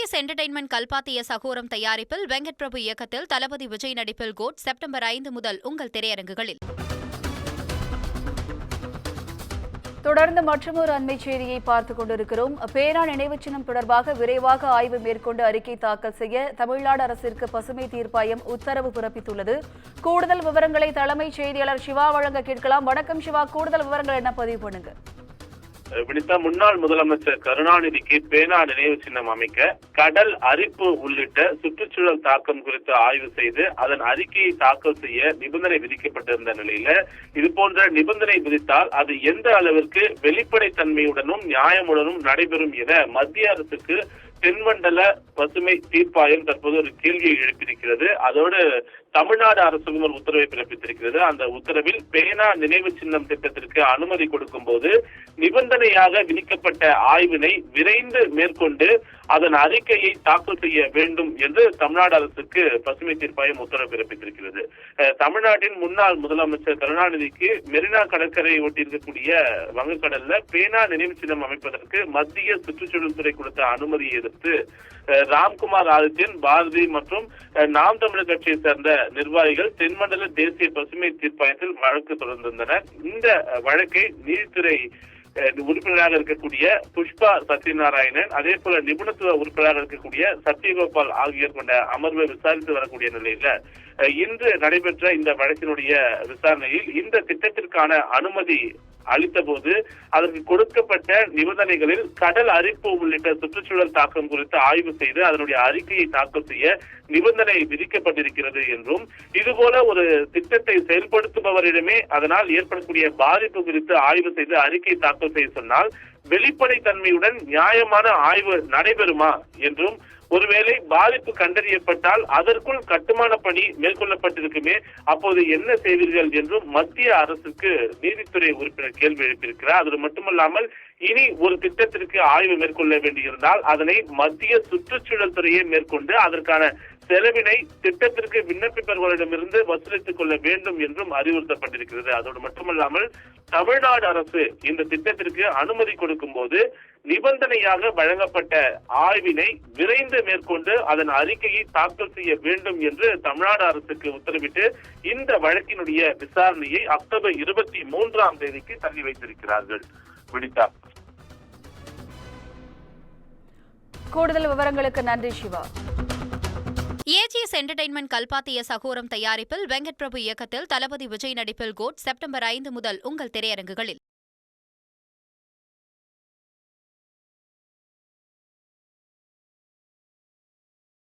AGS entertainment கல்பாத்திய சகோரம் தயாரிப்பில் வெங்கட் பிரபு இயக்கத்தில் தளபதி விஜய் நடிப்பில் கோட் செப்டம்பர் 5 முதல் உங்கள் திரையரங்குகளில். தொடர்ந்து மற்றொரு அண்மைச் செய்தியை பார்த்துக் கொண்டிருக்கிறோம். பேனா நினைவுச் சின்னம் தொடர்பாக விரைவாக ஆய்வு மேற்கொண்டு அறிக்கை தாக்கல் செய்ய தமிழ்நாடு அரசிற்கு பசுமை தீர்ப்பாயம் உத்தரவு பிறப்பித்துள்ளது. கூடுதல் விவரங்களை தலைமைச் செய்தியாளர் சிவா வழங்க கேட்கலாம். வணக்கம் சிவா, கூடுதல் விவரங்கள் என்ன பதிவு பண்ணுங்க. விடுத்த முன்னாள் முதலமைச்சர் கருணாநிதிக்கு பேனா நினைவு சின்னம் அமைக்க கடல் அரிப்பு உள்ளிட்ட சுற்றுச்சூழல் தாக்கம் குறித்து ஆய்வு செய்து அதன் அறிக்கையை தாக்கல் செய்ய நிபந்தனை விதிக்கப்பட்டிருந்த நிலையில இது போன்ற நிபந்தனை விதித்தால் அது எந்த அளவிற்கு வெளிப்படைத்தன்மையுடனும் நியாயமுடனும் நடைபெறும் என மத்திய அரசுக்கு தென்மண்டல பசுமை தீர்ப்பாயம் தற்போது ஒரு கேள்வியை எழுப்பியிருக்கிறது. அதோடு தமிழ்நாடு அரசும் ஒரு உத்தரவை பிறப்பித்திருக்கிறது. அந்த உத்தரவில் பேனா நினைவு சின்னம் திட்டத்திற்கு அனுமதி கொடுக்கும் போது நிபந்தனையாக விதிக்கப்பட்ட ஆய்வினை விரைந்து மேற்கொண்டு அதன் அறிக்கையை தாக்கல் செய்ய வேண்டும் என்று தமிழ்நாடு அரசுக்கு பசுமை தீர்ப்பாயம் உத்தரவு பிறப்பித்திருக்கிறது. தமிழ்நாட்டின் முன்னாள் முதலமைச்சர் கருணாநிதிக்கு மெரினா கடற்கரையை ஒட்டியிருக்கக்கூடிய வங்கக்கடல்ல பேனா நினைவு சின்னம் அமைப்பதற்கு மத்திய சுற்றுச்சூழல் துறை கொடுத்த அனுமதியை எதிர்த்து ராம்குமார் ஆதித்யன், பாரதி மற்றும் நாம் தமிழர் கட்சியை சேர்ந்த நிர்வாகிகள் தென்மண்டல தேசிய பசுமை தீர்ப்பாயத்தில் வழக்கு தொடர்ந்திருந்தனர். இந்த வழக்கை நீதித்துறை உறுப்பினராக இருக்கக்கூடிய புஷ்பா சத்யநாராயணன், அதே போல நிபுணத்துவ உறுப்பினராக இருக்கக்கூடிய சத்யகோபால் ஆகியோர் கொண்ட அமர்வை விசாரித்து வரக்கூடிய நிலையில இன்று நடைபெற்ற இந்த வழக்கினுடைய விசாரணையில் இந்த திட்டத்திற்கான அனுமதி அளித்த போது அதற்கு கொடுக்கப்பட்ட நிபந்தனைகளில் கடல் அரிப்பு உள்ளிட்ட சுற்றுச்சூழல் தாக்கம் குறித்து ஆய்வு செய்து அதனுடைய அறிக்கையை தாக்கல் செய்ய நிபந்தனை விதிக்கப்பட்டிருக்கிறது என்றும் இதுபோல ஒரு திட்டத்தை செயல்படுத்துபவரிடமே அதனால் ஏற்படக்கூடிய பாதிப்பு குறித்து ஆய்வு செய்து அறிக்கை தாக்கல் செய்ய சொன்னால் வெளிப்படைத்தன்மையுடன் நியாயமான ஆய்வு நடைபெறுமா என்றும், ஒருவேளை பாதிப்பு கண்டறியப்பட்டால் அதற்குள் கட்டுமான பணி மேற்கொள்ளப்பட்டிருக்குமே, அப்போது என்ன செய்வீர்கள் என்றும் மத்திய அரசுக்கு நீதித்துறை உறுப்பினர் கேள்வி எழுப்பியிருக்கிறார். அது மட்டுமல்லாமல் இனி ஒரு திட்டத்திற்கு ஆய்வு மேற்கொள்ள வேண்டியிருந்தால் அதனை மத்திய சுற்றுச்சூழல் துறையை மேற்கொண்டு அதற்கான செலவினை திட்டத்திற்கு விண்ணப்பிப்பவர்களிடமிருந்து வசூலித்துக் கொள்ள வேண்டும் என்றும் அறிவுறுத்தப்பட்டிருக்கிறது. அதோடு மட்டுமல்லாமல் தமிழ்நாடு அரசு இந்த திட்டத்திற்கு அனுமதி கொடுக்கும் போது நிபந்தனையாக வழங்கப்பட்ட ஆய்வினை விரைந்து மேற்கொண்டு அதன் அறிக்கையை தாக்கல் செய்ய வேண்டும் என்று தமிழ்நாடு அரசுக்கு உத்தரவிட்டு இந்த வழக்கினுடைய விசாரணையை அக்டோபர் 23ஆம் தேதிக்கு தள்ளி வைத்திருக்கிறார்கள். விடிதா, கூடுதல் விவரங்களுக்கு நன்றி சிவா. ஏஜிஎஸ் என்டர்டைன்மெண்ட் கல்பாத்திய சகோரம் தயாரிப்பில் வெங்கட் பிரபு இயக்கத்தில் தளபதி விஜய் நடிப்பில் கோட் செப்டம்பர் 5 முதல் உங்கள் திரையரங்குகளில்.